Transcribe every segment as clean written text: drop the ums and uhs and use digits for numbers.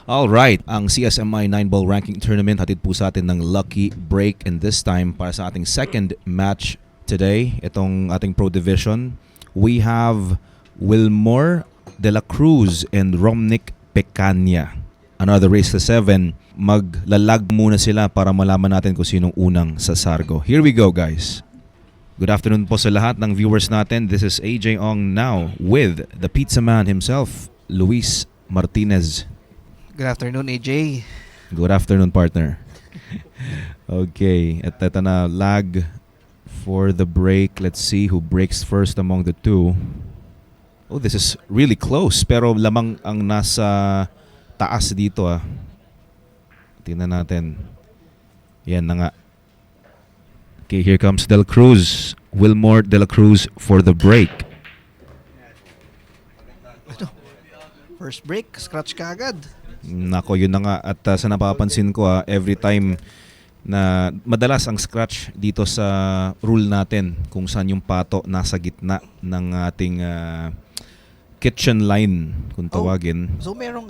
Alright, ang CSMI 9-ball ranking tournament hatid po sa atin ng Lucky Break, and this time para sa ating second match today, itong ating Pro Division, we have Wilmore De La Cruz and Romnick Pecania. Another race to 7. Maglalag muna sila para malaman natin kung sinong unang sasargo. Here we go, guys. Good afternoon po sa lahat ng viewers natin. This is AJ Ong now with the pizza man himself, Luis Martinez. Good afternoon, AJ. Good afternoon, partner. Okay, at ito na, lag for the break. Let's see who breaks first among the two. Oh, this is really close, pero lamang ang nasa taas dito ah. Tingnan natin. Yan na nga. Okay, here comes De La Cruz. Wilmore De La Cruz for the break. First break, scratch ka agad. Nako, yun na nga. At sa napapansin ko every time na madalas ang scratch dito sa rule natin kung saan yung pato nasa gitna ng ating kitchen line kung tawagin. So merong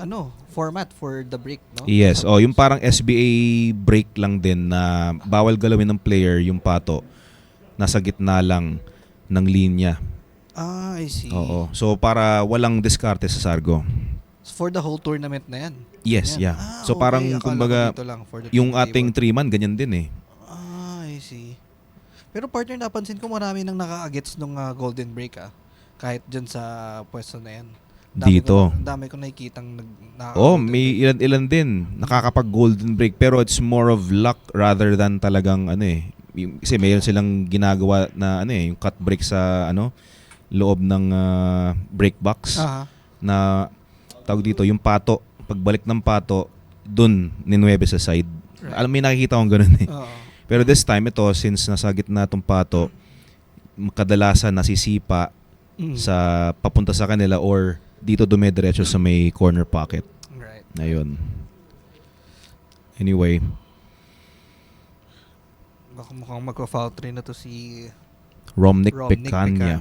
format for the break, no? Yes, yung parang SBA break lang din na bawal galawin ng player yung pato. Nasa gitna lang ng linya. Ah, I see. Oo. So para walang diskarte sa sargo. For the whole tournament na yan? Yes, yan. yeah. So okay. parang Akala kumbaga ko dito lang for the yung table. ating 3-man ganyan din eh. Ah, I see. Pero partner, napansin ko marami nang naka-agets nung golden break kahit dyan sa pwesto na yan. Dito. Dami ko nakikitang May ilan din nakakapag golden break, pero it's more of luck rather than talagang kasi mayroon silang ginagawa na yung cut break sa loob ng break box na tawag dito yung pato, pagbalik ng pato dun ninuwebe sa side. Right. Alam, may nakikita akong ganun eh. Pero this time ito, since nasa gitna itong pato, kadalasan nasisipa sa papunta sa kanila or dito dumediretso sa may corner pocket. Right. Ayun. Anyway. Baka mukhang magpa-foul try na to si Romnick Pecania.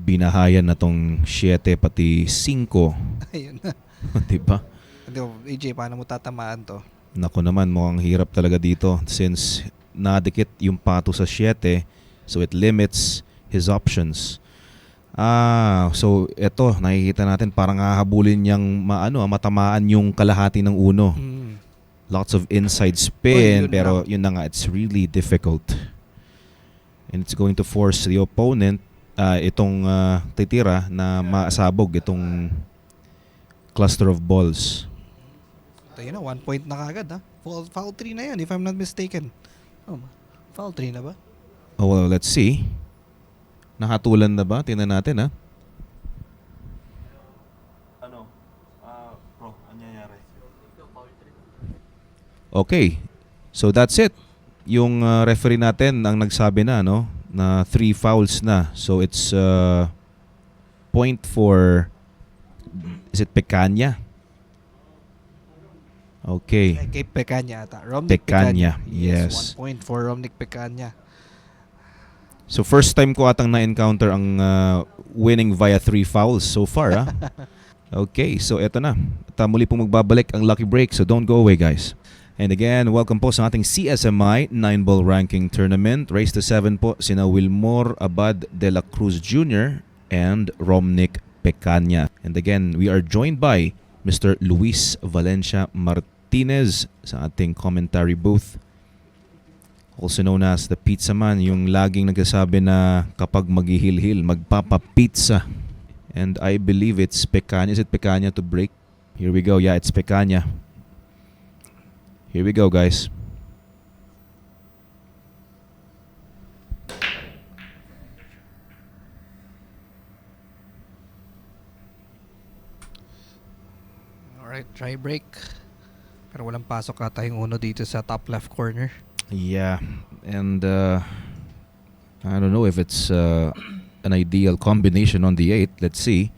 Binahayan na tong 7 pati 5. Ayun na. Diba? AJ, paano mo tatamaan to? Naku naman, mukhang hirap talaga dito since nadikit yung pato sa 7, so it limits his options. So eto, nakikita natin parang hahabulin niyang matamaan yung kalahati ng uno. Lots of inside spin, pero yun na nga, it's really difficult. And it's going to force the opponent itong titira na maasabog itong cluster of balls. Tayo na, 1 point na kagad Foul 3 na yan if I'm not mistaken. Foul 3 na ba? Oh, well, let's see. Nakatulan na ba? Tingnan natin Bro, ano nangyayari? Okay. So that's it. Yung referee natin ang nagsabi na na 3 fouls na. So it's point for, is it Pecania? Okay. Kay Pecania ata. Romnick Pecania, Pecania. yes. 1 point for Romnick Pecania. So first time ko atang na-encounter ang winning via 3 fouls so far. Okay, so eto na. At muli pong magbabalik ang Lucky Break, so don't go away, guys. And again, welcome po sa ating CSMI 9-ball ranking tournament. Race to 7 po sina Wilmore Abad De La Cruz Jr. and Romnick Pecania. And again, we are joined by Mr. Luis Valencia Martinez sa ating commentary booth. Also known as the Pizza Man, yung laging nagsasabi na kapag maghihil-hil, magpapapizza. And I believe it's Pecania. Is it Pecania to break? Here we go. Yeah, it's Pecania. Here we go, guys. Alright, try break. Pero walang pasok ata yung uno dito sa top left corner. Yeah, and I don't know if it's an ideal combination on the 8. Let's see.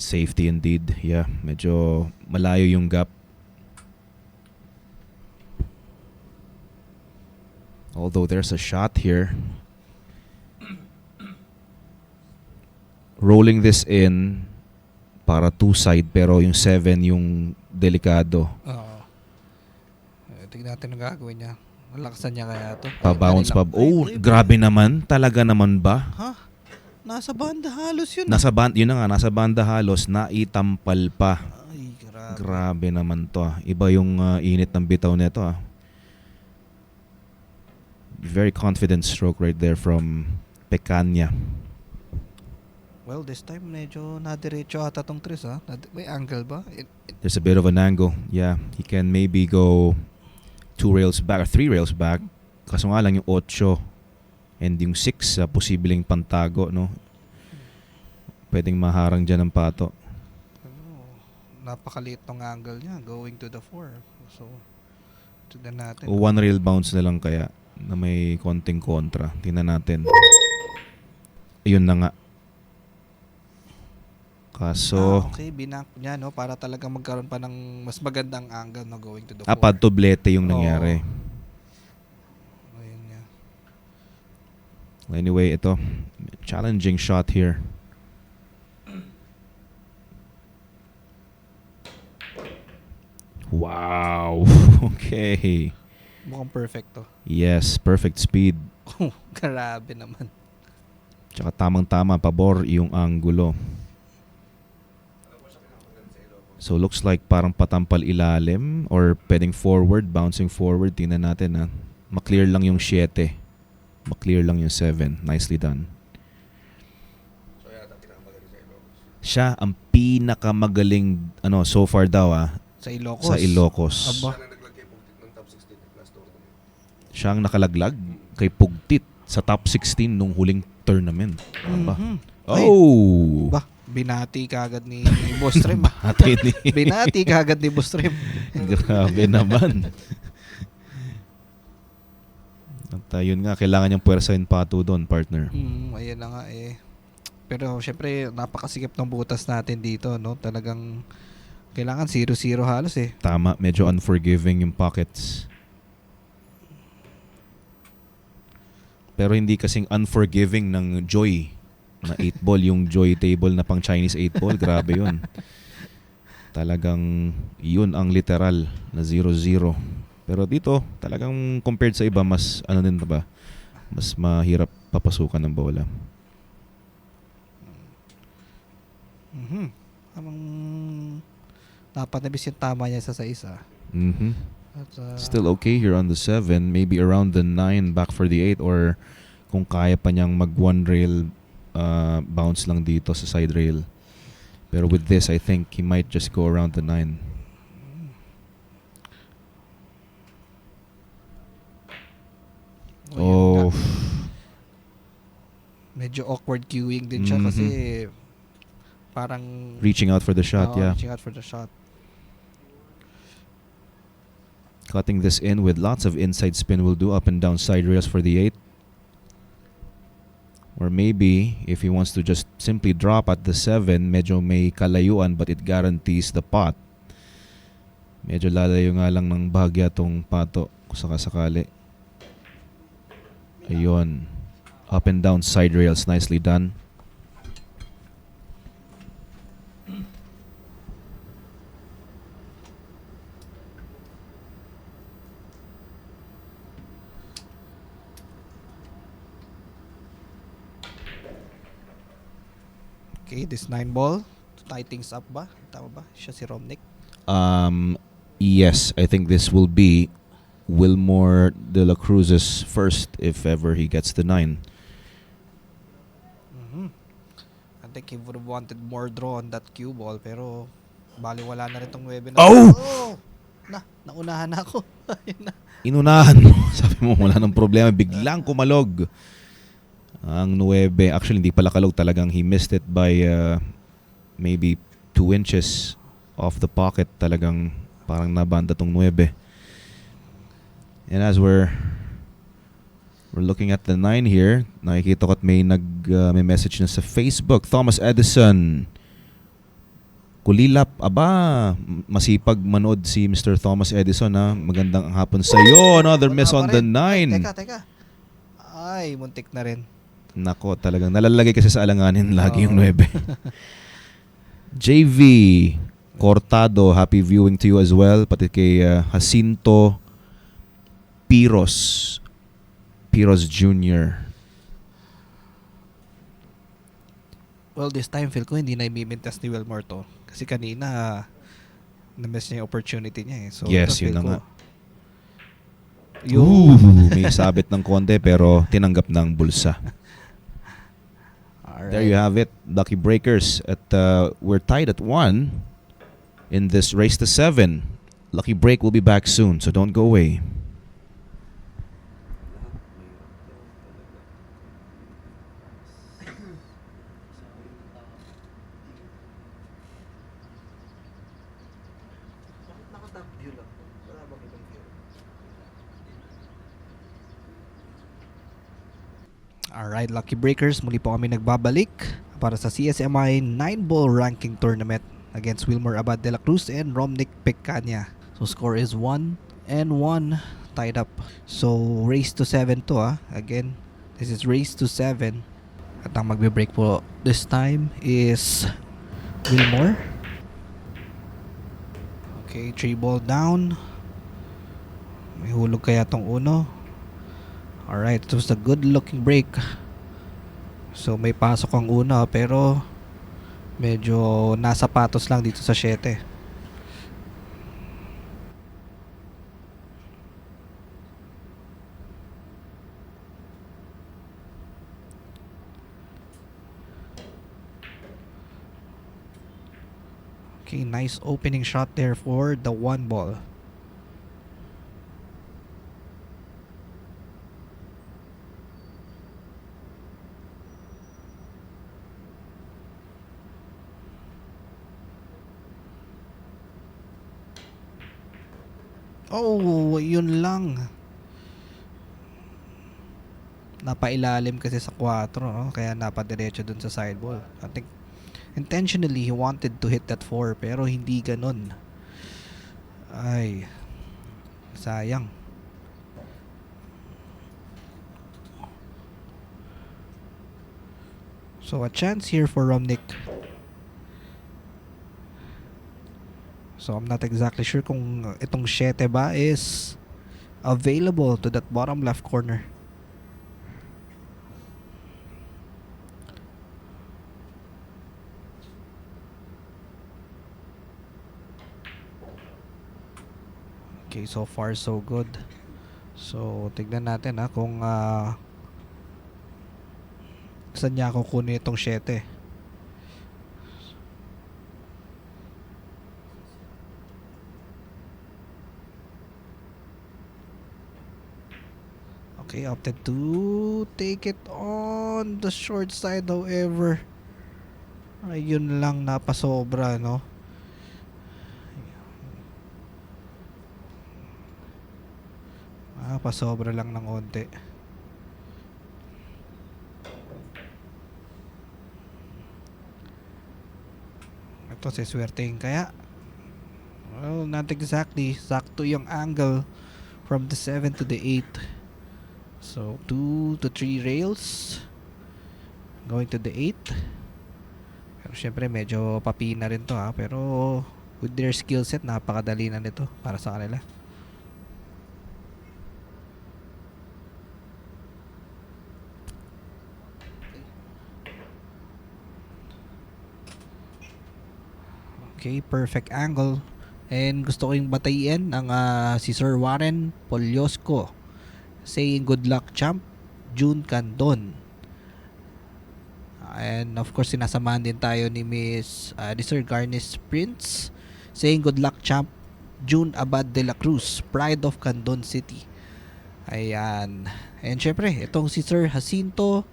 Safety indeed. Yeah, medyo malayo yung gap. Although there's a shot here. Rolling this in para two side pero yung 7 yung delikado. Oo. Tignan natin ang gagawin niya. Malakasan niya kaya to. Pa-bounce pa. Ay, Oh, ay, grabe naman. Talaga naman ba? Ha? Nasa banda halos yun. Yun na nga, nasa banda halos, naitampal pa. Ay, grabe. Grabe naman to. Iba yung init ng bitaw nito. Very confident stroke right there from Pecania. Well, this time medyo nadiretso ata tong Tris ha. May angle ba? There's a bit of an angle. Yeah, he can maybe go 2 rails back or 3 rails back. Kaso nga lang yung 8 and yung 6 posibleng pantago, no? Pwedeng maharang dyan ng pato. Napakaliit ng angle niya going to the 4. So, tignan natin. O 1 rail bounce na lang kaya na may konting kontra. Tingnan natin. Ayun na nga. Kaso, Okay, binak niya no para talagang magkaroon pa ng mas magandang angle no going to the 4. padtoblete yung nangyari. Ayun niya. Anyway, ito. Challenging shot here. Wow. Okay. Mukhang perfect to. Yes, perfect speed. Grabe naman. Tsaka tamang-tama, pabor yung anggulo. So looks like parang patampal ilalim or pwedeng forward, bouncing forward. Tingnan natin ha. Ma-clear lang yung 7. Ma-clear lang yung 7. Nicely done. Siya ang pinakamagaling so far daw Sa Ilocos. sa Ilocos. Aba. Siya ang nakalaglag kay Pugtit sa top 16 nung huling tournament. Aba. Mhm. Ay, Oh! Bah, binati kagad ni Boss Trim. Ate ni. Binati kagad ni Boss Trim. Grabe naman. At yun nga, kailangan niyang puwersahin pato doon, partner. Ayan na nga eh. Pero syempre, napakasikip ng butas natin dito, no? Talagang kailangan 0-0 halos eh. Tama, medyo unforgiving yung pockets. Pero hindi kasing unforgiving ng Joy na 8 ball, yung Joy table na pang Chinese 8 ball. Grabe yun. Talagang yun ang literal na 0-0. Pero dito, talagang compared sa iba, mas din ba? Mas mahirap papasukan ng bola. Amang napanabis yung tama niya sa isa. Mhm. At, Still okay here on the 7, maybe around the 9 back for the 8 or kung kaya pa niyang mag 1 rail bounce lang dito sa side rail. Pero with this, I think he might just go around the 9. Oh, medyo awkward queuing din siya kasi parang reaching out for the shot, yeah. reaching out for the shot. Cutting this in with lots of inside spin will do, up and down side rails for the 8. Or maybe, if he wants to just simply drop at the 7, medyo may kalayuan but it guarantees the pot. Medyo lalayo nga lang ng bahagya tong pato kung sakasakali. Ayun. Up and down side rails, nicely done. Okay, this 9 ball. Tie things up ba? Tama ba? Siya si Romnick. Yes, I think this will be Wilmore de la Cruz's first if ever he gets the 9. I think he would have wanted more draw on that cue ball pero bali wala na rin tong 9 na. Oh! Naunahan na ako. Ayun na. Inunahan mo. Sabi mo, wala nang problema. Biglang kumalog. Ang 9, actually hindi pala kalog, talagang he missed it by maybe 2 inches off the pocket. Talagang parang nabanda tong 9. And as we're looking at the 9 here, nakikita ko at may may message na sa Facebook. Thomas Edison. Kulilap, aba, masipag manood si Mr. Thomas Edison ha. Magandang hapon sa iyo. Another Wala miss pa on the rin. Ay, 9. teka. Ay, muntik na rin. Nako, talagang nalalagay kasi sa alanganin lagi yung Oo. 9. JV Cortado, happy viewing to you as well. Pati kay Jacinto Piros Jr. Well, this time feel ko hindi na imimintas ni Wilmore to. Kasi kanina na-miss niya yung opportunity niya eh. So, Yes, ito, yun feel na ko, nga. Yung May sabit ng konti pero tinanggap ng bulsa. Alright. There you have it, Lucky Breakers. At we're tied at 1 in this race to 7. Lucky Break will be back soon, so don't go away. Alright, Lucky Breakers, muli po kami nagbabalik para sa CSMI 9-ball ranking tournament against Wilmer Abad de la Cruz and Romnick Pecania. So score is 1-1, tied up. So race to 7 to Again, this is race to 7. At ang magbe-break po this time is Wilmore. Okay, 3 ball down. May hulog kaya tong uno. Alright, it was a good looking break. So may pasok ang una pero medyo nasa patos lang dito sa 7. Okay, nice opening shot there for the 1 ball. Oh, yun lang. Napailalim kasi sa 4, no? Kaya napadiretso dun sa sideball. I think intentionally he wanted to hit that 4 pero hindi ganun. Ay, sayang. So a chance here for Romnick. So I'm not exactly sure kung itong 7 ba is available to that bottom left corner. Okay, so far so good. So tignan natin kung saan niya kukunin itong 7. Okay, opted to take it on the short side however. Ayun lang, napasobra, no? Pasobra lang ng onte. Ito, siswertein kaya? Well, not exactly. Sakto yung angle from the 7 to the 8. So 2 to 3 rails going to the 8. Pero syempre medyo papina rin to pero with their skill set napakadali na nito para sa kanila. Okay, perfect angle. And gusto ko yung batayin ang si Sir Warren Polyosco saying good luck champ June Candon. And of course sinasamahan din tayo ni ni Sir Garnis Prince saying good luck champ June Abad de la Cruz, Pride of Candon City. Ayan. And syempre itong si Sir Jacinto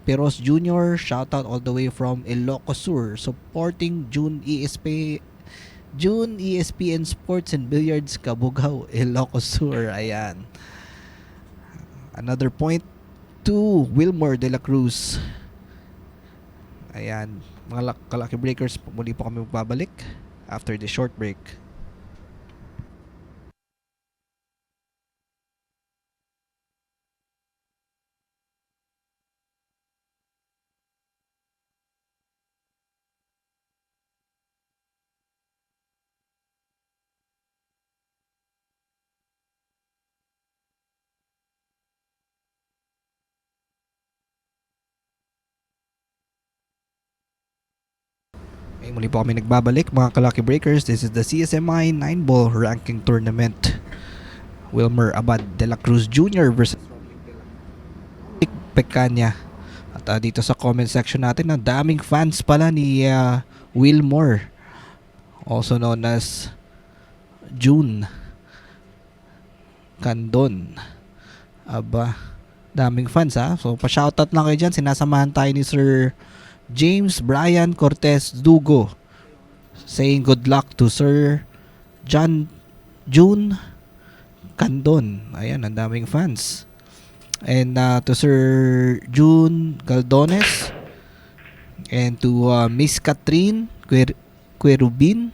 Piros Jr., shoutout all the way from Ilocos Sur, supporting June ESPN Sports and Billiards Cabugao, Ilocos Sur. Ayan. Another point to Wilmer de la Cruz. Ayan, mga Lucky Breakers, muli po kami magbabalik after the short break. Okay, muli po kami nagbabalik mga ka-Lucky Breakers. This is the CSMI 9-ball ranking tournament. Wilmer Abad de la Cruz Jr. versus Pecanya. At dito sa comment section natin, ang daming fans pala ni Wilmore, also known as June Candon. Aba, daming fans ha. So pa-shoutout lang kayo dyan. Sinasamahan tayo ni Sir James Brian Cortez Dugo, saying good luck to Sir June Candon. Ayan, ang daming fans. And to Sir June Galdones, and to Miss Catherine Querubin,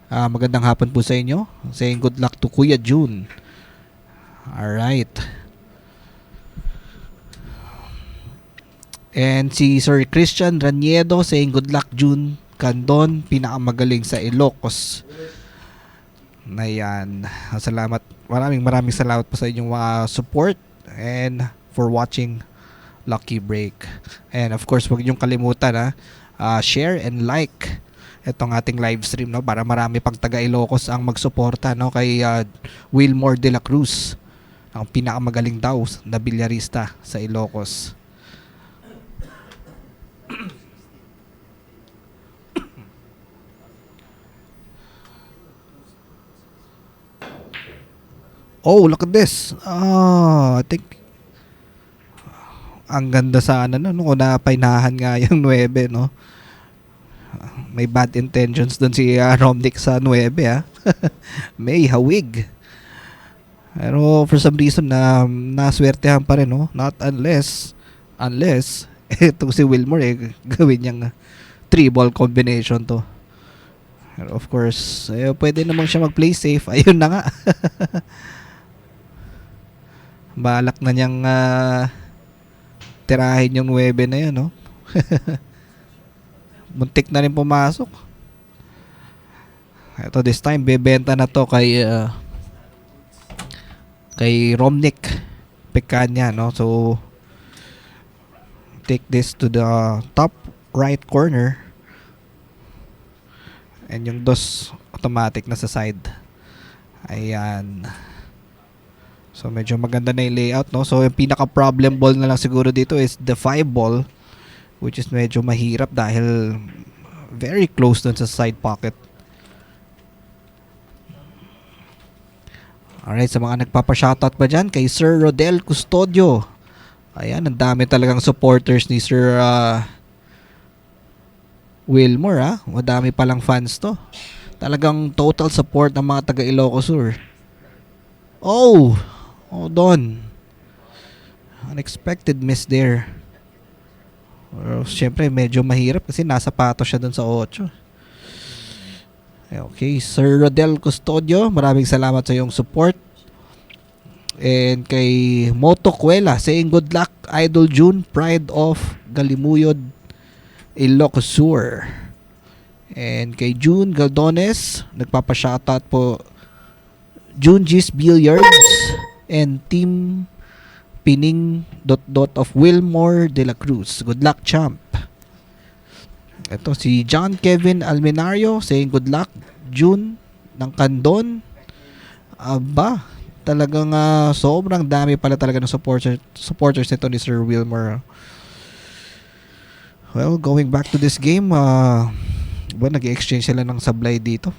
magandang hapon po sa inyo. Saying good luck to Kuya June. Alright. And si Sir Christian Raniedo saying good luck June Candon, pinakamagaling sa Ilocos. Ayan. Salamat. Maraming salamat po sa inyong support and for watching Lucky Break. And of course, huwag niyong kalimutan share and like itong ating live stream, no, para marami pang taga Ilocos ang magsuporta, no, kay Wilmore de la Cruz, ang pinakamagaling daw na bilyarista sa Ilocos. Oh, look at this. I think ang ganda sana no, kung napainahan nga yung 9, no. May bad intentions doon si Romnick sa 9 May hawig. Pero for some reason naswertehan pa rin, no. Not unless itong si Wilmore gawin niyang 3-ball combination to. Pero of course, pwede naman siya mag-play safe. Ayun na nga. Balak na niyang tirahin yung 9 na yun, no? Muntik na rin pumasok. Ito, this time bebenta na to kay Romnick Pecanya, no? So take this to the top right corner, and yung dos automatic na sa side. Ayan. So medyo maganda na yung layout, no? So yung pinaka problem ball na lang siguro dito is the 5 ball, which is medyo mahirap dahil very close dun sa side pocket. Alright, sa mga nagpapa-shoutout pa dyan, kay Sir Rodel Custodio. Ayan, ang dami talagang supporters ni Sir Wilmore, Madami palang fans to. Talagang total support ng mga taga Ilocos Sur. Oh, Don. Unexpected miss there. Siyempre, medyo mahirap kasi nasa pato siya dun sa 8. Okay, Sir Rodel Custodio, maraming salamat sa iyong support. And kay Moto Cuela, saying good luck, Idol June, pride of Galimuyod, Ilocos Sur. And kay June Galdones, nagpapa-shoutout po, June G's Billiards and Team Pining ... of Wilmore de la Cruz. Good luck, champ. Ito si John Kevin Almenario saying good luck June ng Candon. Aba, talagang sobrang dami pala talaga ng supporters nito ni Sir Wilmore. Well, going back to this game, nag-exchange sila ng sablay dito.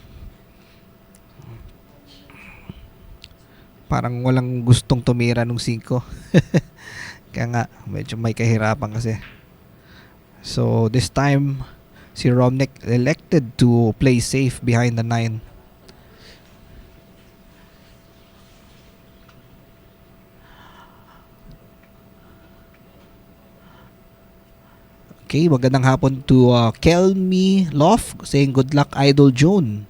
Parang walang gustong tumira nung 5. Kaya nga, medyo may kahirapan kasi. So, this time, si Romnick elected to play safe behind the 9. Okay, magandang hapon to Kelmy Lof saying good luck Idol June.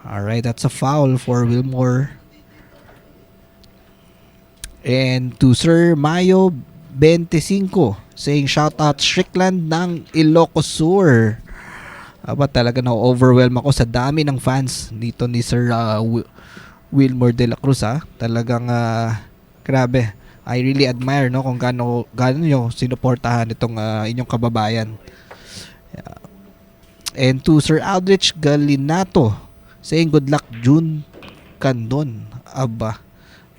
Alright, that's a foul for Wilmore. And to Sir Mayo 25 saying shout out Strickland ng Ilocos Sur. Aba, talaga na-overwhelm ako sa dami ng fans dito ni Sir Wilmore de la Cruz ha. Talagang grabe. I really admire no kung gaano nyo sinuportahan itong inyong kababayan. And to Sir Aldrich Galinato saying good luck June Candon. Aba,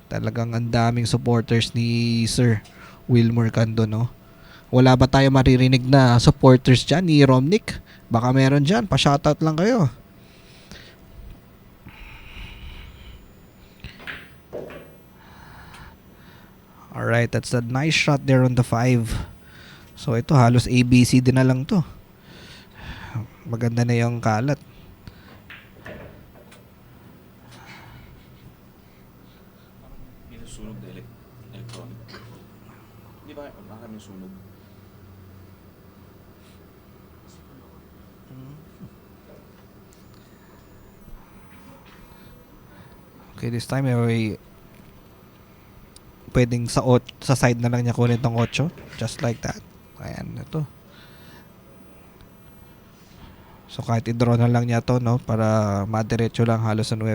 talagang ang daming supporters ni Sir Wilmore Candon no. Wala ba tayo maririnig na supporters dyan ni Romnick? Baka meron dyan, pa-shoutout lang kayo. Alright, that's a nice shot there on the 5. So ito halos ABC din na lang to. Maganda na yung kalat. Sunog na electronic. Di ba maraming sunog? Okay, this time ay pwedeng sa side na lang niya kunin tong 8. Just like that. Ayan, ito. So kahit i-draw na lang niya to no para madiretso lang halos sa 9.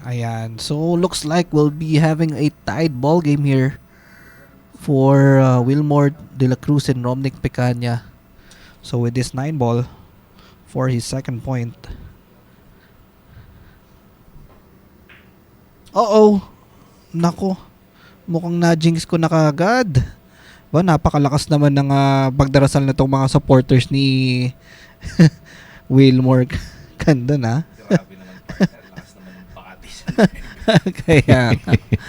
Ayan. So looks like we'll be having a tied ball game here for Wilmore de la Cruz and Romnick Picanya. So with this 9 ball for his second point. Nako. Mukhang na-jinx ko na kagad. Ba, napakalakas naman ng pagdarasal na itong mga supporters ni Wilmore Candon ha. Grabe naman partner, lakas naman ng pakatis. Kaya grabe.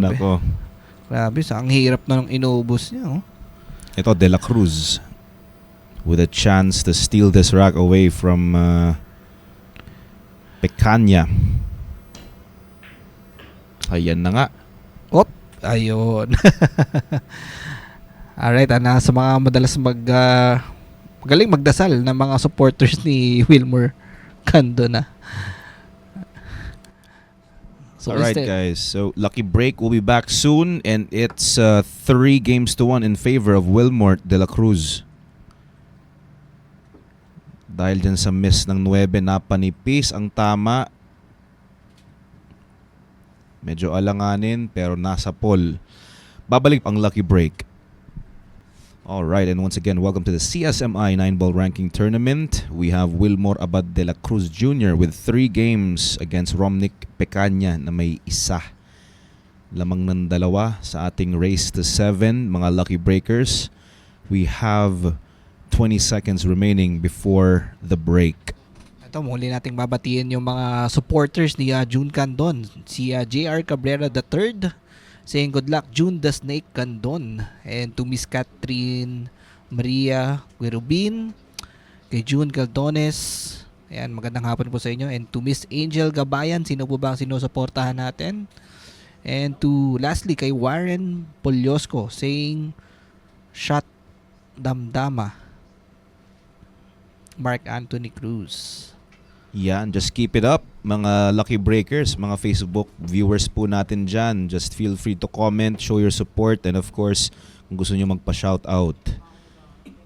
Nako. Grabe, ang hirap na nung inubos niya. Oh. Ito, De La Cruz with a chance to steal this rack away from Picanya. Ayan na nga. Ayun. Alright, sa mga madalas magaling magdasal na mga supporters ni Wilmore Candon na. So alright guys, so Lucky Break will be back soon and it's 3-1 in favor of Wilmore de la Cruz. Dahil dyan sa miss ng 9, napanipis ang tama. Medyo alanganin pero nasa pole. Babalik ang Lucky Break. Alright, and once again, welcome to the CSMI 9-ball ranking tournament. We have Wilmore Abad de la Cruz Jr. with 3 games against Romnick Picanya na may isa. Lamang ng 2 sa ating race to 7, mga Lucky Breakers. We have 20 seconds remaining before the break. Ito, muli nating babatiin yung mga supporters ni June Candon. Si JR Cabrera III saying good luck June the Snake Candon. And to Miss Catherine Maria Guerubin, kay June Caldones, ayan, magandang hapon po sa inyo. And to Miss Angel Gabayan, sino po ba ang sinusuportahan natin? And to lastly kay Warren Polyosco saying shot damdama. Mark Anthony Cruz. Yan, just keep it up mga Lucky Breakers, mga Facebook viewers po natin dyan. Just feel free to comment, show your support, and of course, kung gusto nyo magpa-shoutout.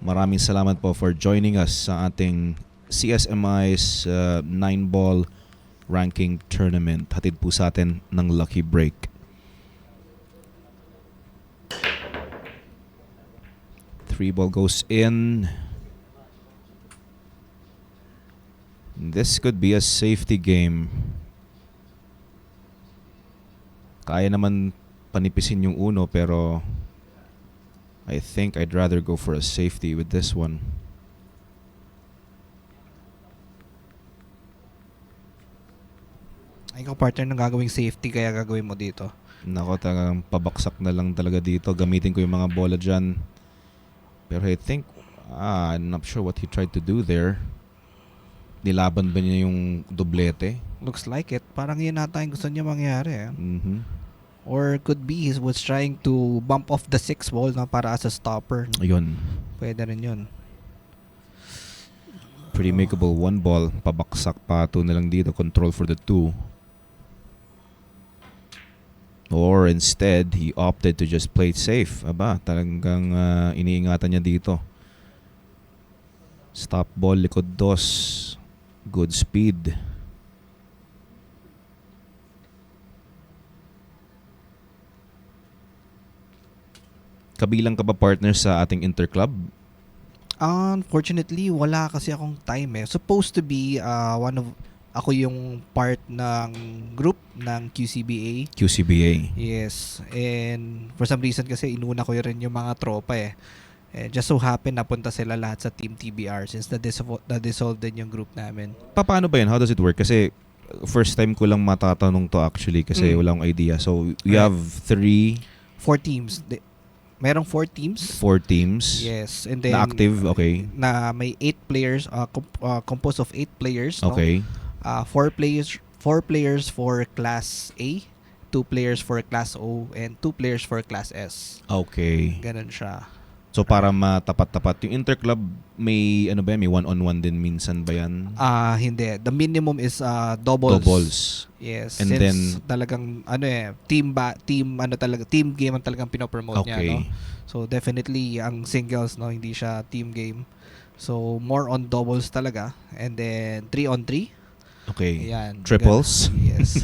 Maraming salamat po for joining us sa ating CSMI's 9-ball ranking tournament. Hatid po sa atin ng Lucky Break. 3 ball goes in. This could be a safety game. Kaya naman panipisin yung uno pero I think I'd rather go for a safety with this one. Ikaw partner ng gagawing safety kaya gagawin mo dito. Nako, talagang pabaksak na lang talaga dito. Gamitin ko yung mga bola dyan. Pero I think I'm not sure what he tried to do there. Nilaban ba niya yung doblete? Looks like it. Parang yun ata yung gusto niya mangyari. Mhm. Or could be he was trying to bump off the 6 ball na para as a stopper. Ayun. Pwede rin yun. Pretty makeable 1 ball. Pabaksak pa 2 na lang dito. Control for the 2. Or instead, he opted to just play it safe. Aba, talagang iniingatan niya dito. Stop ball, likod 2. Good speed. Kabilang ka ba partner sa ating interclub? Unfortunately, wala kasi akong time eh. Supposed to be ako yung part ng group ng QCBA. QCBA. Yes. And for some reason kasi inuna ko rin yung mga tropa eh. Just so happen napunta sila lahat sa Team TBR since na-dissolve din yung group namin. Paano ba yun? How does it work? Kasi first time ko lang matatanong to actually kasi wala akong idea. So, you have 4 teams. Merong 4 teams. 4 teams. Yes. And then Na active, okay. na may 8 players, composed of 8 players. No? Okay. 4 players for Class A, 2 players for Class O, and 2 players for Class S. Okay. Ganun siya. So para matapat-tapat yung interclub, may ano ba yan? May one-on-one din minsan ba yan? Hindi. The minimum is doubles. Doubles. Yes. And since then talagang team game ang talagang pinopromote niya, no? So definitely ang singles, no, hindi siya team game. So more on doubles talaga, and then 3-on-3. Okay. Ayan. Triples. Yes.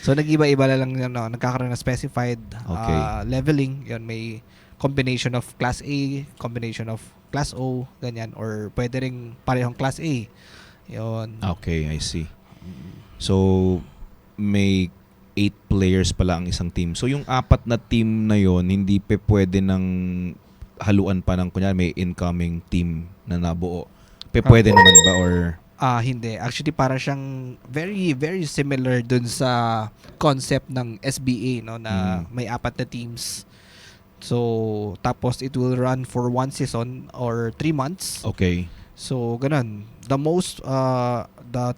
So nag-iba-iba na lang, no, nagkakaroon ng specified leveling. Yun, may combination of Class A, combination of Class O, ganyan, or pwede ring parehong Class A. Yun. Okay, I see. So may 8 players pala ang isang team. So yung 4 na team na yon hindi pwede nang haluan pa ng kunyari may incoming team na nabuo. Pwede naman ba or Hindi. Actually, para siyang very, very similar dun sa concept ng SBA, no, na may 4 na teams. So, tapos it will run for 1 season or 3 months. okay. So, ganun. The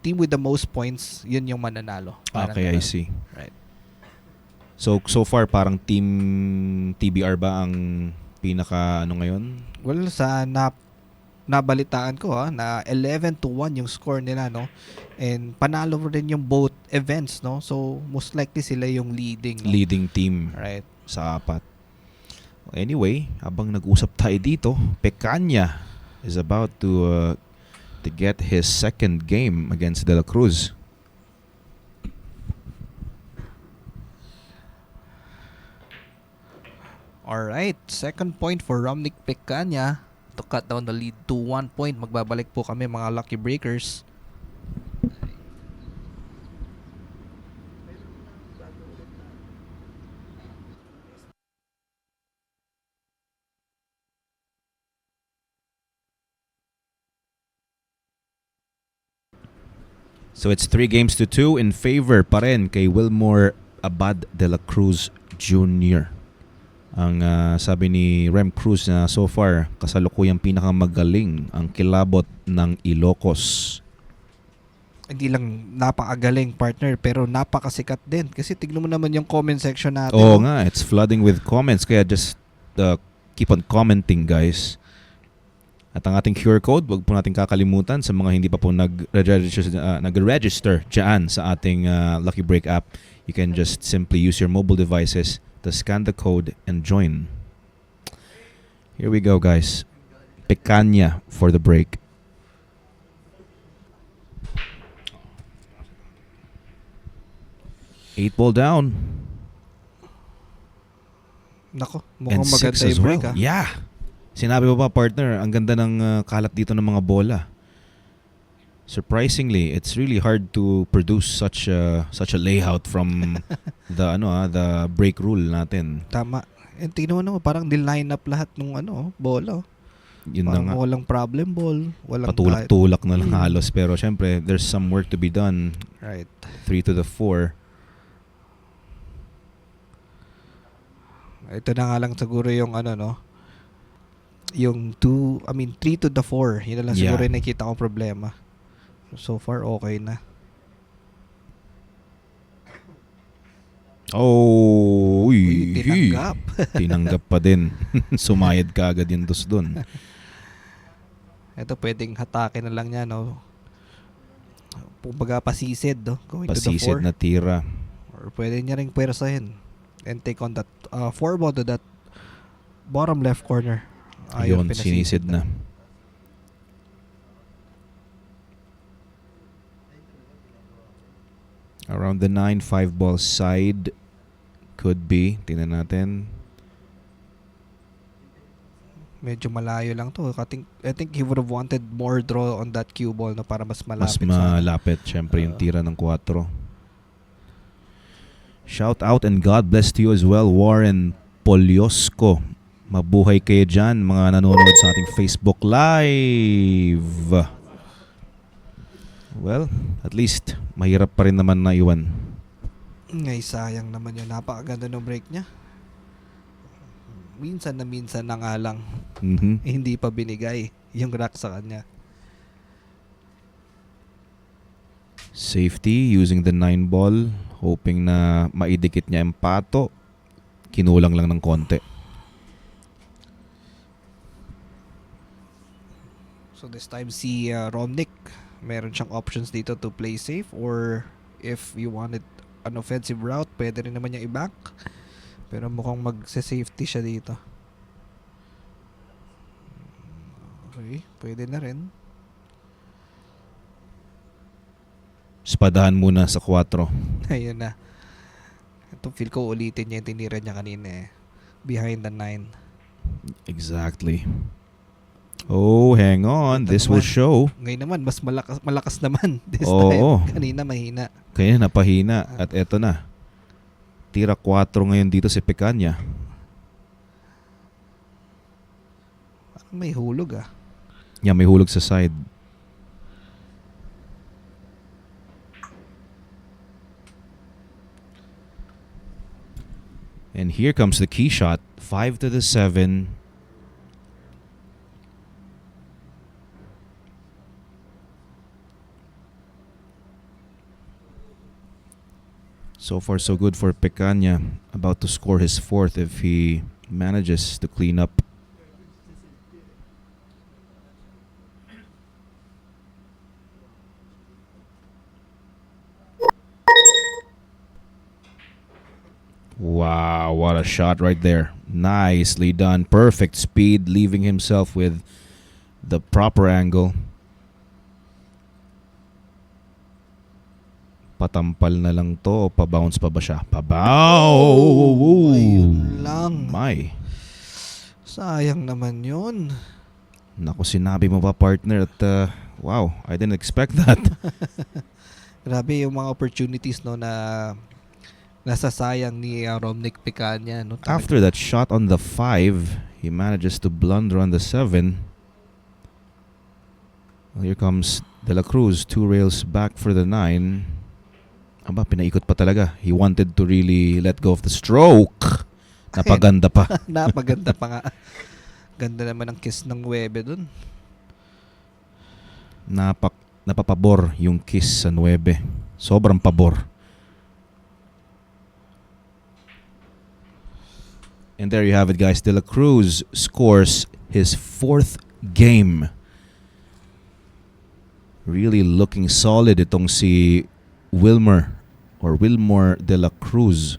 team with the most points, yun yung mananalo. Parang Okay, I ganun. see. Right. So far parang team TBR ba ang pinaka ano ngayon? Well, nabalitaan ko na 11-1 yung score nila, no? And panalo rin yung both events, no? So, most likely sila yung leading. No? Leading team Right. sa 4. Anyway, habang nag-usap tayo dito, Pecanya is about to get his second game against De La Cruz. Alright, second point for Romnick Pecanya to cut down the lead to 1 point. Magbabalik po kami mga Lucky Breakers. So it's 3-2 in favor pa rin kay Wilmore Abad de la Cruz Jr. Ang sabi ni Rem Cruz na so far kasalukuyang pinakamagaling ang kilabot ng Ilocos. Hindi lang napakagaling partner pero napakasikat din kasi tignan mo naman yung comment section natin. Oo nga, it's flooding with comments kaya just keep on commenting guys. At ang ating QR code, wag po natin kakalimutan sa mga hindi pa po nag-register dyan sa ating Lucky Break app. You can just simply use your mobile devices to scan the code and join. Here we go guys. Pecanya for the break. Eight ball down. Nako, mukhang And maganda 6 yung as break well. Yeah. Sinabi mo ba partner, ang ganda ng kalat dito ng mga bola. Surprisingly, it's really hard to produce such a layout from the break rule natin. Tama. And tingnan mo naman, parang niline up lahat ng bola. Yun na nga. Walang problem ball. Walang Patulak-tulak na lang halos. Pero syempre, there's some work to be done. Right. 3 to the 4. Ito na nga lang siguro yung Yung 3 to the 4. Yun na lang Yeah. siguro yung nakikita kong problema. So far, okay na. Oh, Uy, tinanggap. Tinanggap pa din. Sumayad ka agad yung dos dun. Ito, pwedeng hatake na lang niya, no? Kumbaga, pasisid, no? Going to the Pasisid 4. na tira. Or pwede niya ring pwersahin. And take on that 4 ball to that bottom left corner. Ayun, sinisid na. Around the 9-5 ball side. Could be. Tingnan natin. Medyo malayo lang to. I think he would have wanted more draw on that cue ball, no, para mas Mas malapit sa malapit. Siyempre yung tira ng 4. Shout out and God bless to you as well, Warren Poliosco. Mabuhay kayo dyan, mga nanonood sa ating Facebook Live. Well, at least, mahirap pa rin naman na iwan. Ngay, sayang naman yun. Napakaganda ng break niya. Minsan na nga lang. Hindi pa binigay yung rack sa kanya. Safety using the 9 ball. Hoping na maidikit niya yung pato. Kinulang lang ng konti. So this time si Romnick, meron siyang options dito to play safe, or if you wanted an offensive route, pwede rin naman niya i-back. Pero mukhang magse-safety siya dito. Okay, pwede na rin. Spadahan muna sa 4. Ayun na. Ito, feel ko ulitin niya yung tinira niya kanina eh. Behind the 9. Exactly. Oh, hang on. Ito This will naman. show. Ngayon naman, mas malakas naman this Oo. time. Kanina mahina. Kaya napahina. At eto na. Tira 4 ngayon dito si Pecanya. Parang may hulog ah. Yeah, may hulog sa side. And here comes the key shot. 5 to the 7. So far, so good for Pecanya. About to score his 4th if he manages to clean up. Wow, what a shot right there. Nicely done. Perfect speed, leaving himself with the proper angle. Patampal na lang to o pabounce pa ba siya? Pabounce! Ayun lang. My. Sayang naman yun. Naku, sinabi mo pa partner at wow, I didn't expect that. Grabe yung mga opportunities no na nasasayang ni Romnick Pecanya. No? After that shot on the 5, he manages to blunder on the 7. Well, here comes De La Cruz, 2 rails back for the 9. Aba, pinaikot pa talaga. He wanted to really let go of the stroke. Napaganda pa. Napaganda pa nga. Ganda naman ang kiss ng Webe dun. Napapabor yung kiss sa 9. Sobrang pabor. And there you have it, guys. De La Cruz scores his 4th game. Really looking solid itong si Wilmer De La Cruz.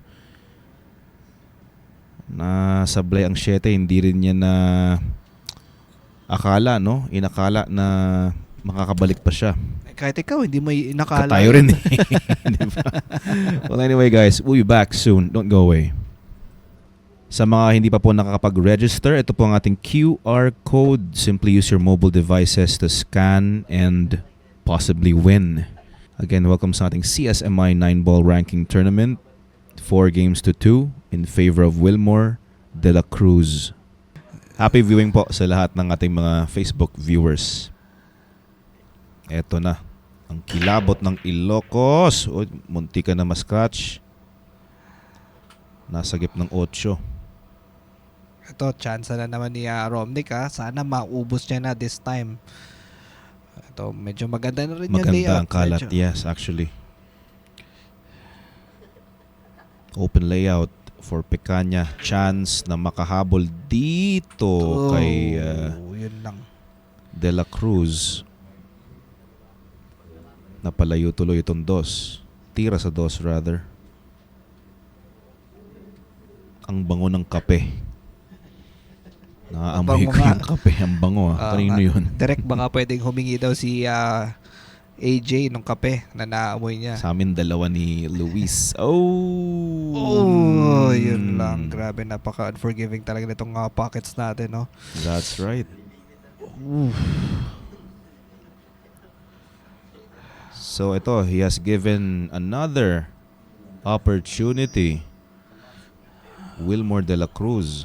Nasablay ang 7, hindi rin niya na akala, no? Inakala na makakabalik pa siya. Kahit ikaw, hindi mo inakala. Tayo rin eh. Diba? Well, anyway guys, we'll be back soon. Don't go away. Sa mga hindi pa po nakakapag-register, ito po ang ating QR code. Simply use your mobile devices to scan and possibly win. Again, welcome sa ating CSMI 9-ball ranking tournament. 4 games to 2 in favor of Wilmer De La Cruz. Happy viewing po sa lahat ng ating mga Facebook viewers. Eto na. Ang kilabot ng Ilocos. O, munti ka na ma-scratch. Nasagip ng 8. Ito, chance na naman ni Romnick ha. Sana maubos niya na this time. Ito, medyo maganda na rin yung Maganda layout. ang kalat. Medyo. Yes, actually. Open layout for Picanha. Chance na makahabol dito kay yun lang. De La Cruz. Napalayo tuloy itong dos. Tira sa dos rather. Ang bango ng kape. Naaamoy Bango ko nga. yung kape. Ang bango Kanino yun? Direct baka pwedeng humingi daw si AJ nung kape na naamoy niya. Sa amin dalawa ni Luis. Oh! Yun lang. Grabe, napaka-unforgiving talaga nitong pockets natin, no? That's right. So ito, he has given another opportunity. Wilmer De La Cruz.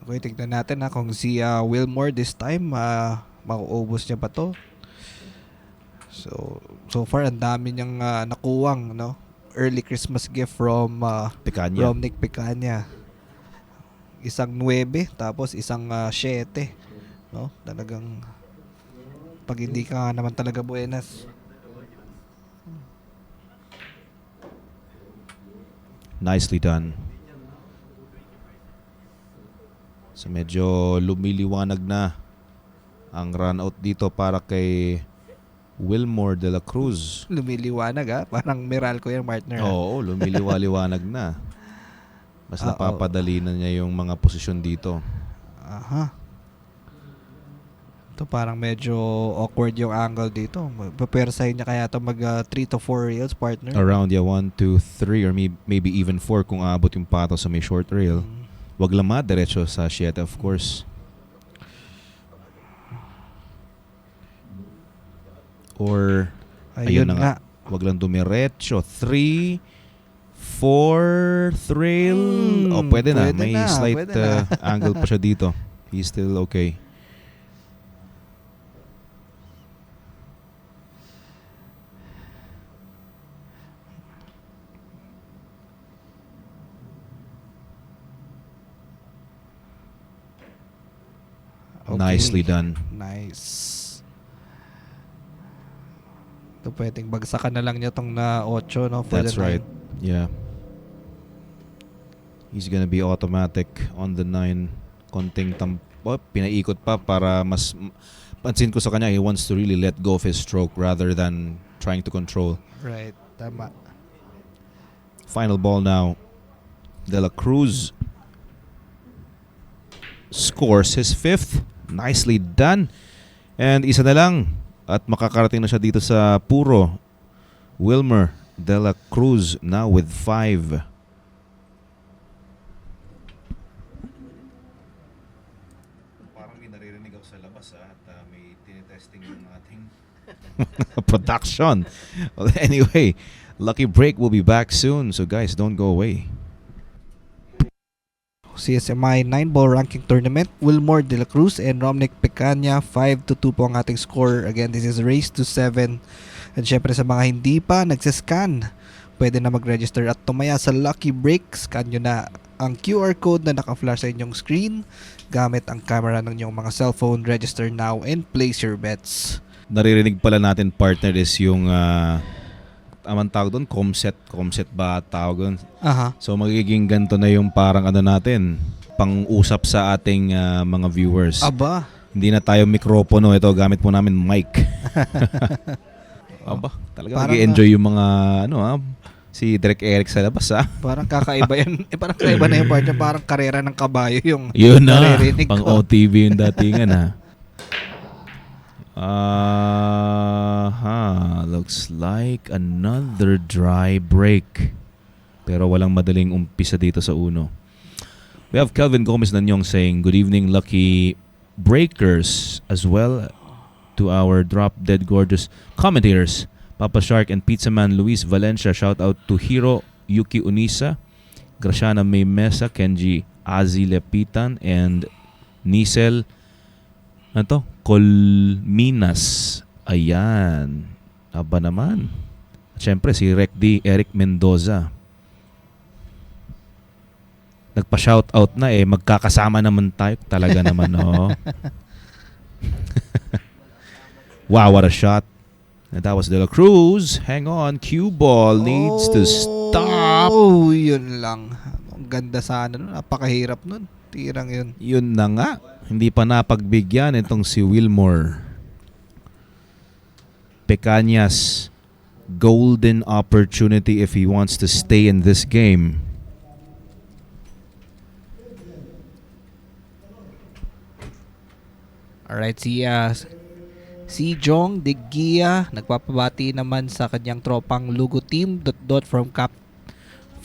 Okay, tignan natin kung si Wilmore this time mauubos niya ba to. So far ang dami niyang nakuwang, no? Early Christmas gift from Picanha. Romnick Picanha. Isang 9 tapos isang 7, no? Talagang pag hindi ka naman talaga buenas. Nicely done. So medyo lumiliwanag na ang run out dito para kay Wilmore De La Cruz. Lumiliwanag parang Meralco yung partner. Oo, lumiliwanag na. Mas napapadali na niya yung mga posisyon dito. Aha. Ito parang medyo awkward yung angle dito. Papersahin niya kaya ito mag 3 to 4 rails, partner. Around 1, 2, 3 or maybe even 4 kung aabot yung pato sa may short rail. Wag lang diretso sa 7 of course. Or ayun na nga. Wag lang dumiretso. 3, 4th rail. Pwede na. May slight angle pa siya dito. He's still okay. Okay. Nicely done. Nice. Ito pwedeng bagsakan na lang niya tong na 8, no? For That's the 9. right. Yeah. He's gonna be automatic on the 9. Konting pinaikot pa para mas pansin ko sa kanya, he wants to really let go of his stroke rather than trying to control. Right. Tama. Final ball now. De La Cruz scores his 5th. Nicely done. And isa na lang at makakarating na siya dito sa puro. Wilmer De La Cruz now with 5. Parang may naririnig ako sa labas at may tinetesting yung ating production. Well, anyway, Lucky Break will be back soon. So guys, don't go away. CSMI 9-ball ranking tournament. Wilmore De La Cruz and Romnick Picanha. 5-2 po ang ating score. Again, this is race to 7. At syempre sa mga hindi pa nagsascan, pwede na mag-register at tumaya sa Lucky Break. Scan nyo na ang QR code na naka-flash sa inyong screen gamit ang camera ng inyong mga cellphone. Register now and place your bets. Naririnig pala natin, partner, is yung amang tawag doon, comset ba tawag doon? Aha. So magiging ganito na yung parang natin, pang-usap sa ating mga viewers. Aba. Hindi na tayo mikropono, ito gamit po namin mic. Aba, talaga nag-enjoy yung mga si Derek Eric sa labas Parang kakaiba yan. Parang kakaiba na yung part niya. Parang karera ng kabayo yung yun na, naririnig pang ko. OTV yung datingan looks like another dry break. Pero walang madaling umpisa dito sa uno. We have Kelvin Gomez Nanyong saying, good evening, Lucky Breakers, as well to our drop dead gorgeous commentators, Papa Shark and Pizza Man Luis Valencia. Shout out to Hiro Yuki Unisa, Graciana May Mesa, Kenji Azi Lepitan, and Nisel Ano to? Colminas. Ayan. Aba naman. Siyempre, si Rec D. Eric Mendoza. Nagpa-shoutout na eh. Magkakasama naman tayo. Talaga naman, oh. Wow, what a shot. And that was De La Cruz. Hang on. Cue ball needs to stop. Oh, yun lang. Ang ganda sana nun. Napakahirap nun. Tirang yun. Yun na nga. Hindi pa napagbigyan itong si Wilmore. Pecañas, golden opportunity if he wants to stay in this game. Alright, si Jong De Gia nagpapabati naman sa kanyang tropang Lugo team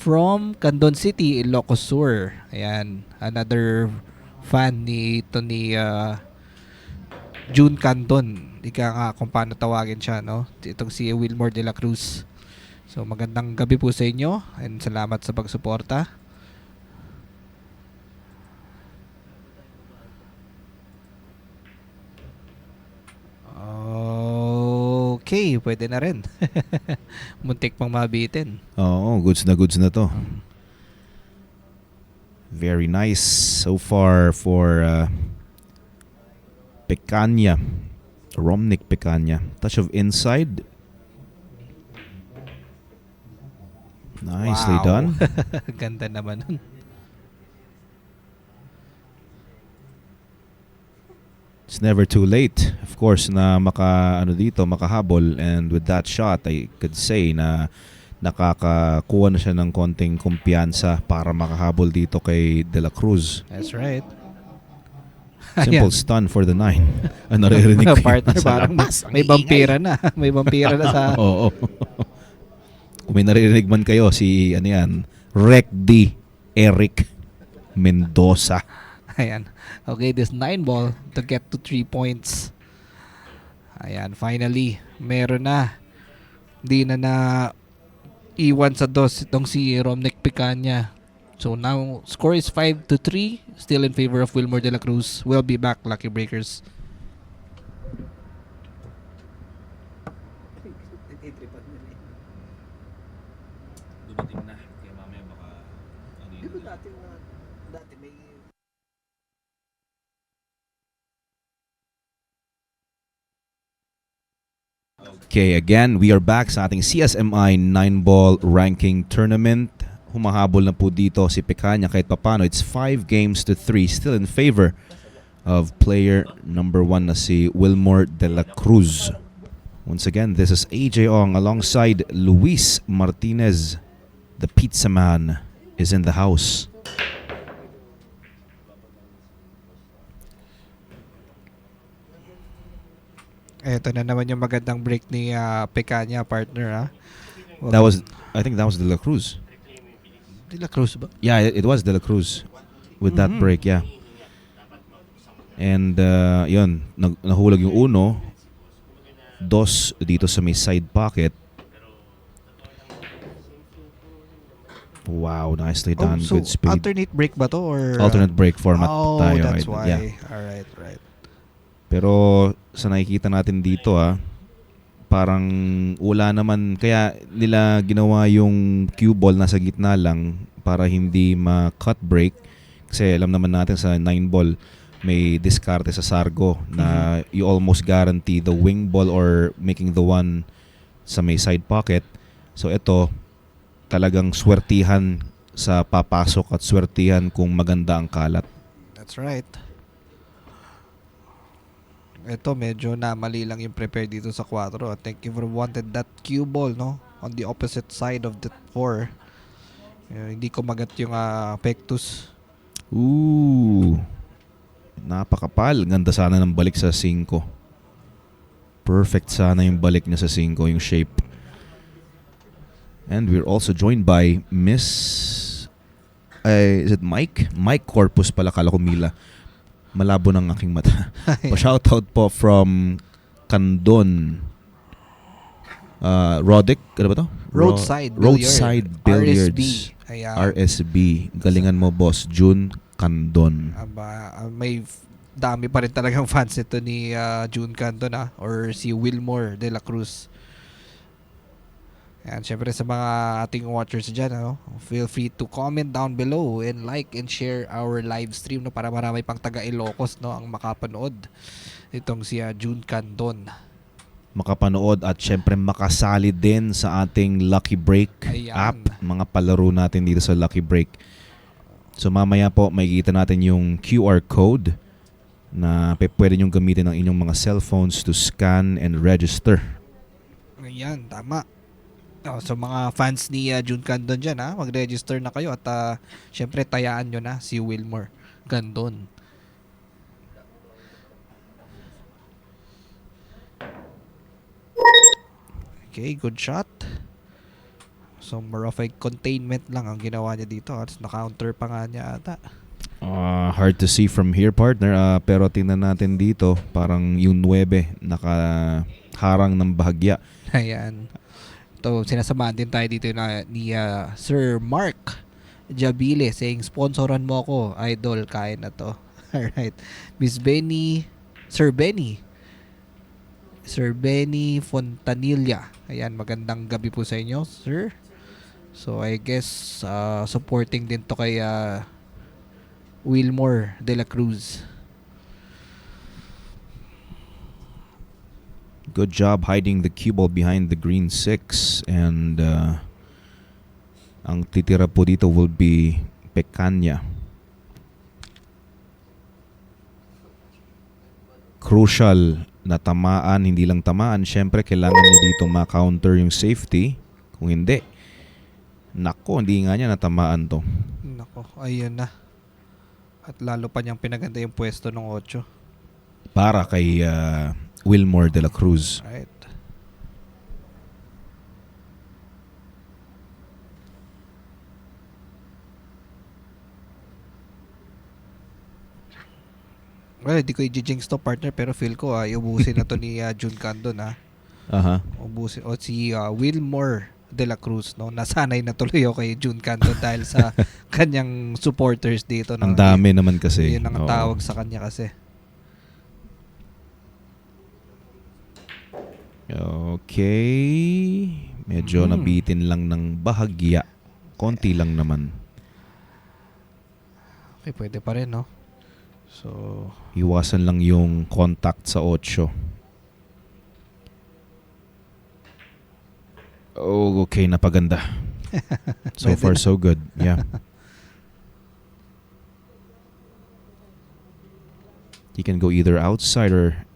from Candon City, Ilocos Sur. Ayan, another fan ni June Candon. Ika nga kung paano tawagin siya, no? Itong si Wilmore De La Cruz. So magandang gabi po sa inyo and salamat sa pagsuporta. Okay, pwede na rin. Muntik pang mabitin. Oo, goods na to. Very nice so far for Pecaña. Romnick Pecaña. Touch of inside. Nicely Wow. done. Ganda naman nun. It's never too late, of course, na makahabol, and with that shot, I could say na nakakakuha na siya ng konting kumpiyansa para makahabol dito kay De La Cruz. That's right. Simple stun for the 9. Naririnig ko Partner, sa parang labas. Ang may vampira na. May vampira na sa... Oo. Kung may naririnig man kayo, si Rec D. Eric Mendoza. Ayan. Okay, this 9 ball to get to 3 points. Ayan, finally, meron na. Di na iwan sa dos itong si Romnick Pecaña. So now, score is 5-3. Still in favor of Wilmore De La Cruz. We'll be back, Lucky Breakers. Dumating na. Kaya mamaya baka... Dati may... Okay, again, we are back sa ating CSMI 9-ball ranking tournament. Humahabol na po dito si Pecaña kahit papano. It's 5-3, still in favor of player number 1 na si Wilmore De La Cruz. Once again, this is AJ Ong alongside Luis Martinez. The pizza man is in the house. Ito na naman yung magandang break ni Pecaña, partner, ha? I think that was De La Cruz. De La Cruz ba? Yeah, it was De La Cruz with that break, yeah. And yun, nahulog yung uno. Dos dito sa may side pocket. Wow, nicely done. So Good speed. alternate break ba to? Or, Alternate break format tayo. That's why. Yeah. Alright, right. Pero sa nakikita natin dito parang wala naman, kaya nila ginawa yung cue ball nasa gitna lang para hindi ma-cut break, kasi alam naman natin sa 9-ball may diskarte sa Sargo na you almost guarantee the wing ball or making the one sa may side pocket. So ito talagang swertihan sa papasok at swertihan kung maganda ang kalat. That's right. Ito, medyo na mali lang yung prepare dito sa 4. I think if you wanted that cue ball, no? On the opposite side of the 4. Hindi ko magat yung pectus. Ooh. Napakapal. Ganda sana ng balik sa 5. Perfect sana yung balik niya sa 5, yung shape. And we're also joined by Miss... is it Mike? Mike Corpus pala. Kala ko Mila. Malabo ng aking mata. Pa-shoutout po from Candon. Rodic, ano ba to? Roadside Billiards. RSB. Ayan. RSB. Galingan mo, boss. June Candon. May dami pa rin talagang fans ito ni June Canton or si Wilmore de la Cruz. Yan, syempre sa mga ating watchers dyan, feel free to comment down below and like and share our live stream para marami pang taga Ilocos ang makapanood itong si June Canton. Makapanood at syempre makasali din sa ating Lucky Break app. Mga palaro natin dito sa Lucky Break. So mamaya po makikita natin yung QR code na pwede nyong gamitin ng inyong mga cellphones to scan and register. Ayan, tama. So mga fans ni June Canton dyan, mag-register na kayo at syempre tayaan nyo na si Wilmore Canton. Okay, good shot. So more of a containment lang ang ginawa niya dito at na-counter pa nga niya ata. Hard to see from here, partner. Pero tingnan natin dito, parang yung 9 nakaharang ng bahagya. Ayan. Ito, sinasamahan din tayo dito ni Sir Mark Jabile saying, sponsoran mo ako, idol, kain na to. Alright. Miss Benny, Sir Benny Fontanilla. Ayan, magandang gabi po sa inyo, sir. So, I guess, supporting din to kay Wilmore de la Cruz. Good job hiding the cue ball behind the green 6. And ang titira po dito will be Pecanya. Crucial na tamaan, hindi lang tamaan. Siyempre, kailangan niya dito ma-counter yung safety. Kung hindi, nako, hindi nga niya natamaan to. Nako, ayun na. At lalo pa niyang pinaganda yung pwesto ng 8. Para kay Wilmore de la Cruz. Right. Well, hindi ko i-jinx to, partner, pero feel ko iubusin na to ni June Canton Ubusin o si Wilmore de la Cruz, nasanay na tuloy ako kay June Canton dahil sa kanyang supporters dito. Ang dami naman kasi. Yun ang tawag sa kanya kasi. Okay. Medyo nabitin lang ng bahagya. Konti lang naman. Okay, pwede pa rin, no? So, iwasan lang yung contact sa 8. Oh, okay, napaganda. So far, so good. Yeah. He can go either outside or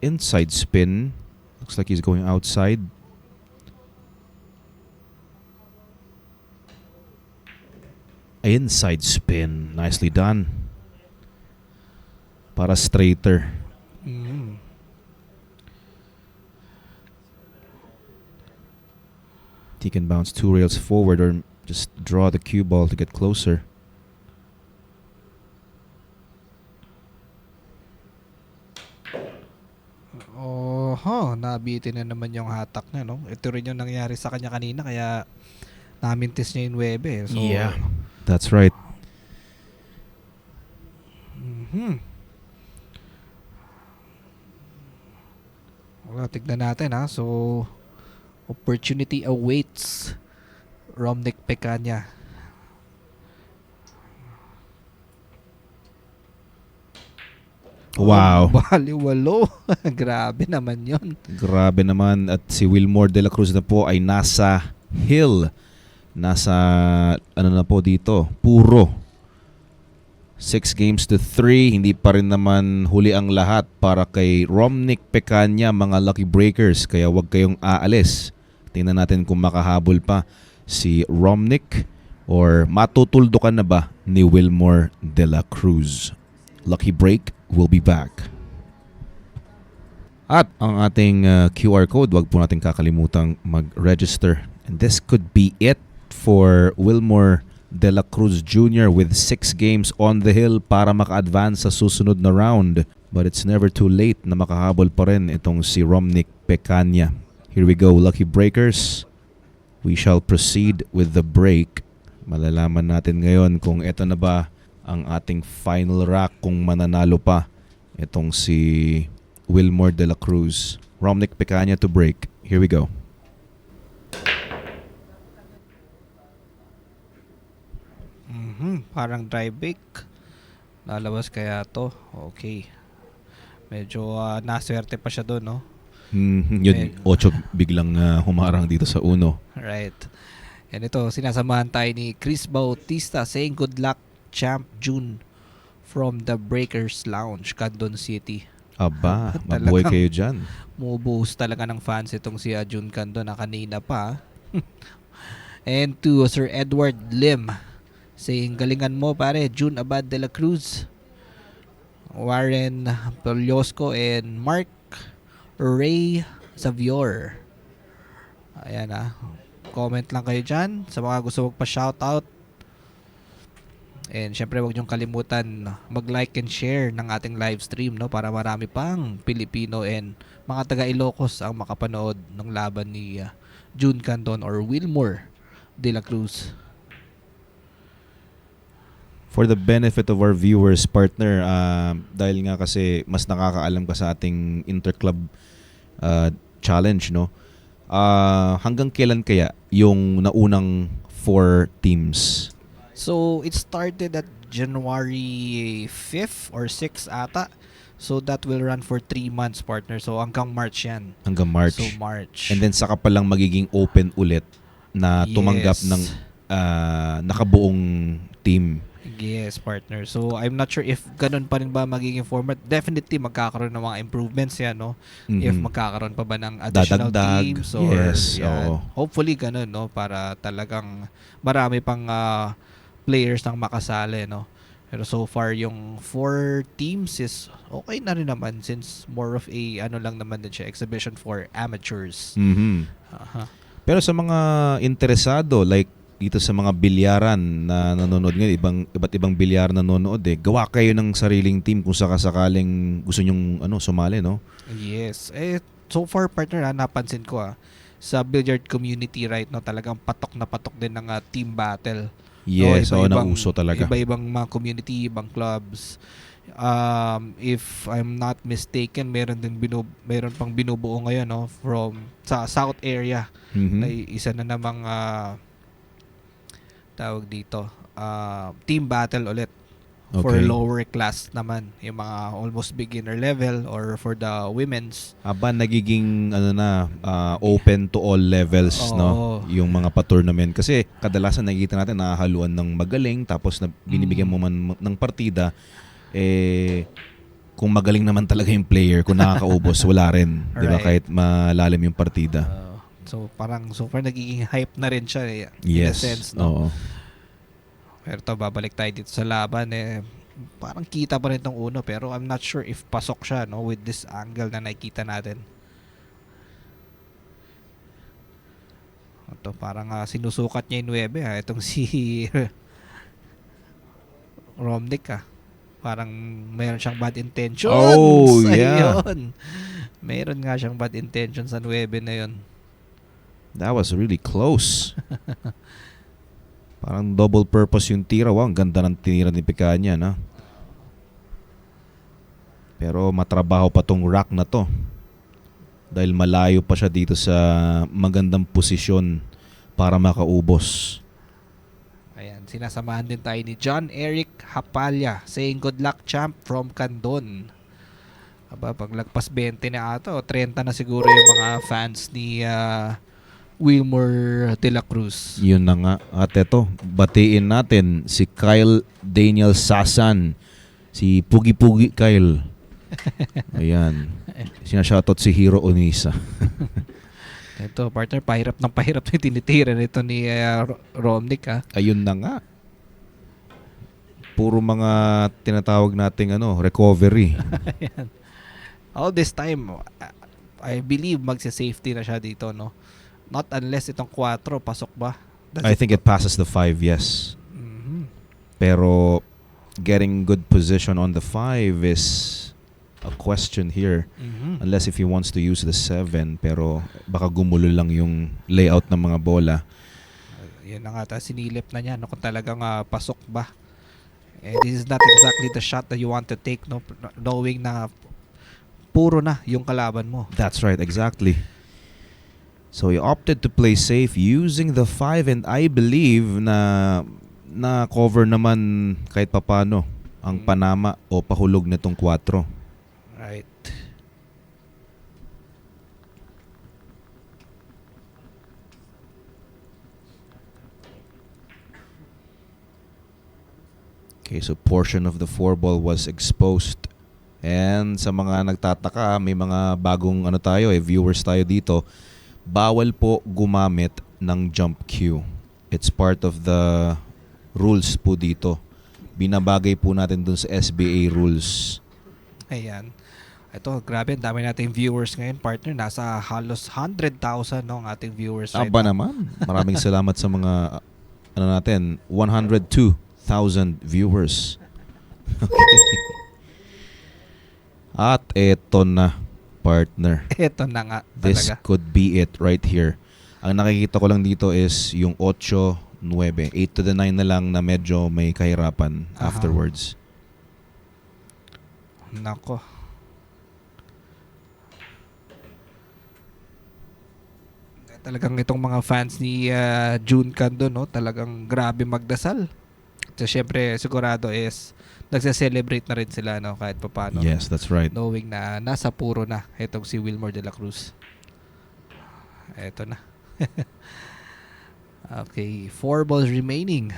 inside spin. Looks like he's going outside. Inside spin. Nicely done. Para straighter. He can bounce 2 rails forward or just draw the cue ball to get closer. Nabitin na naman yung hatak niya, no? Ito rin yung nangyari sa kanya kanina, kaya namintis niya yung 9. So, yeah, that's right. Tignan natin, So, opportunity awaits Romnick Pecanya. Wow. Baliwalo. Grabe naman yon. Grabe naman. At si Wilmore de la Cruz na po ay nasa hill. Nasa, ano na po dito, puro. 6-3. Hindi pa rin naman huli ang lahat para kay Romnick Pecanya, mga lucky breakers. Kaya wag kayong aalis. Tingnan natin kung makahabol pa si Romnick or matutuldukan na ba ni Wilmore de la Cruz. Lucky break. We'll be back. At ang ating QR code, wag po natin kakalimutang mag-register. And this could be it for Wilmore de la Cruz Jr. with 6 games on the hill para maka-advance sa susunod na round. But it's never too late na makahabol pa rin itong si Romnick Pecanya. Here we go, lucky breakers. We shall proceed with the break. Malalaman natin ngayon kung ito na ba ang ating final rack, kung mananalo pa Itong si Wilmore De La Cruz. Romnick Pecaña to break. Here we go. Parang dry bake. Lalabas kaya to. Okay. Medyo naswerte pa siya doon, no? Yun, 8 biglang humarang dito sa uno. Right. And ito, sinasamahan tayo ni Chris Bautista saying good luck, champ June from the Breakers Lounge, Candon City. Aba, mabuhay kayo dyan. Mubuhos talaga ng fans itong si June Candon na kanina pa. And to Sir Edward Lim saying galingan mo pare, June Abad de la Cruz, Warren Poliosco, and Mark Ray Xavier. Ayan comment lang kayo dyan sa mga gusto magpa-shoutout. And syempre wag niyong kalimutan mag-like and share ng ating live stream, no, para marami pang Pilipino and mga taga Ilocos ang makapanood ng laban ni June Candon or Wilmore De La Cruz. For the benefit of our viewers, partner, dahil nga kasi mas nakakaalam ka sa ating interclub challenge, no? Hanggang kailan kaya yung naunang 4 teams? So, it started at January 5th or 6th ata. So, that will run for 3 months, partner. So, hanggang March yan. Hanggang March. So, March. And then saka pa lang magiging open ulit na tumanggap Yes. ng nakabuong team. Yes, partner. So, I'm not sure if ganun pa rin ba magiging format. Definitely, magkakaroon ng mga improvements yan, no? If magkakaroon pa ba ng additional Dadagdag. teams or Yes, yan. oo. Hopefully, ganun, no? Para talagang marami pang players nang makasali, no? Pero so far, yung 4 teams is okay na rin naman since more of a, ano lang naman din siya, exhibition for amateurs. Mhm. Aha. Pero sa mga interesado, like dito sa mga bilyaran na nanonood ngayon, iba't ibang bilyar na nanonood, gawa kayo ng sariling team kung sakasakaling gusto nyong sumali, no? Yes. So far, partner, napansin ko sa billiard community right now, talagang patok na patok din ng team battle. Yes, Iba-ibang- nauso talaga. Iba-ibang mga community, ibang clubs. If I'm not mistaken, meron pang binubuo ngayon, no, from sa South area. Mhm. Na isa na namang tawag dito, team battle ulit. For Okay. lower class naman, yung mga almost beginner level or for the women's. Aba, nagiging open to all levels, no? Oo. Yung mga pa-tournament. Kasi kadalasan nakikita natin nahahaluan ng magaling, tapos binibigyan mo man ng partida, kung magaling naman talaga yung player, kung nakakaubos, wala rin. Di ba? Right. Kahit malalim yung partida. So parang so far nagiging hype na rin siya in a Yes. sense, no? Oo. Pero babalik tayo dito sa laban, parang kita pa rin tong uno, pero I'm not sure if pasok siya, no, with this angle na nakikita natin. Ito parang sinusukat niya yung 9 itong si Romnick parang meron siyang bad intentions. Oh, yeah. Ayun. Meron nga siyang bad intentions sa 9 na yun. That was really close. Parang double purpose yung tira. Wow, ang ganda ng tinira ni Pecaña, na. Pero matrabaho pa tong rack na to. Dahil malayo pa siya dito sa magandang posisyon para makaubos. Ayan, sinasamahan din tayo ni John Eric Hapalya saying good luck, champ, from Candon. Aba, paglagpas 20 na ata o 30 na siguro yung mga fans ni Wilmore De La Cruz. Yun na nga. At eto, batiin natin si Kyle Daniel Sasan. Si Pugi-Pugi Kyle. Ayan. Sinashoutout si Hiro Onisa. Ito, partner, pahirap ng pahirap na tinitira nito ni Romnick. Ayun na nga. Puro mga tinatawag nating recovery. Ayan. All this time, I believe magsi-safety na siya dito, no? Not unless itong 4, pasok ba? I think it passes the 5, yes. Mhm. Pero getting good position on the 5 is a question here. Mhm. Unless if he wants to use the 7, pero baka gumulo lang yung layout ng mga bola. Yan na nga, sinilip na niya, no, kung talagang pasok ba. And this is not exactly the shot that you want to take, no, knowing na puro na yung kalaban mo. That's right, exactly. So he opted to play safe using the 5 and I believe na cover naman kahit papano ang panama o pahulog nitong 4. Right. Okay, so portion of the 4 ball was exposed. And sa mga nagtataka, may mga bagong viewers tayo dito. Bawal po gumamit ng jump cue. It's part of the rules po dito. Binabagay po natin dun sa SBA rules. Ayan. Ito, grabe, ang dami nating viewers ngayon, partner. Nasa halos 100,000 no, ang ating viewers right Aba now. naman. Maraming salamat sa mga 102,000 viewers. Okay. At eto na, partner. Ito na nga This talaga. could be it right here. Ang nakikita ko lang dito is yung 8, 9. 8 to the 9 na lang na medyo may kahirapan Aha. afterwards. Nako. Talagang itong mga fans ni June Cando, no, talagang grabe magdasal. So, syempre, sigurado is nagse-celebrate na rin sila, no, kahit papaano. Yes, that's right. Knowing na nasa puro na itong si Wilmer de la Cruz. Eto na. Okay, 4 balls remaining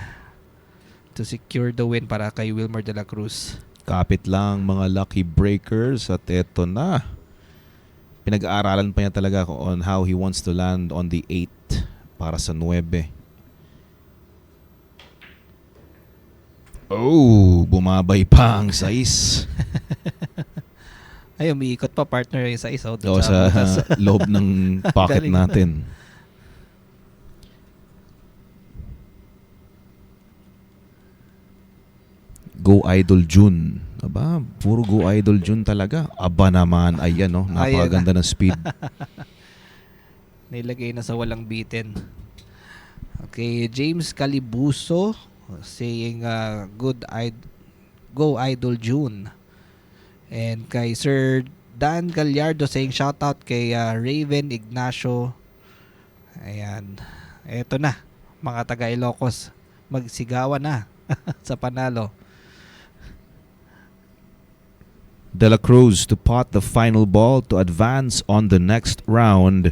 to secure the win para kay Wilmer de la Cruz. Kapit lang mga lucky breakers at eto na. Pinag-aaralan pa niya talaga on how he wants to land on the 8 para sa 9. Oh, bumabay pa ang 6. Ay, umiikot pa partner yung sa isa. O sa loob ng pocket Galing. natin. Go Idol June. Aba, puro Go Idol June talaga. Aba naman, ayan no, napakaganda ng speed. Nilagay na sa walang beaten. Okay, James Calibuso saying Go Idol June. And kay Sir Dan Gallardo saying shoutout kay Raven Ignacio. Ayan. Eto na, mga taga Ilocos. Magsigawan na sa panalo. De La Cruz to pot the final ball to advance on the next round.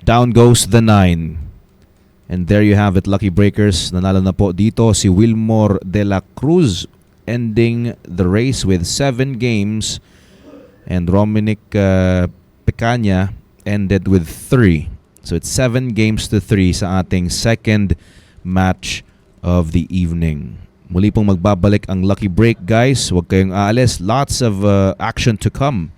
Down goes the 9. And there you have it, lucky breakers. Nanalo na po dito si Wilmer de la Cruz, ending the race with 7 games. And Romnick Picanha ended with 3. So it's 7 games to 3 sa ating second match of the evening. Muli pong magbabalik ang Lucky Break, guys. Huwag kayong aalis. Lots of action to come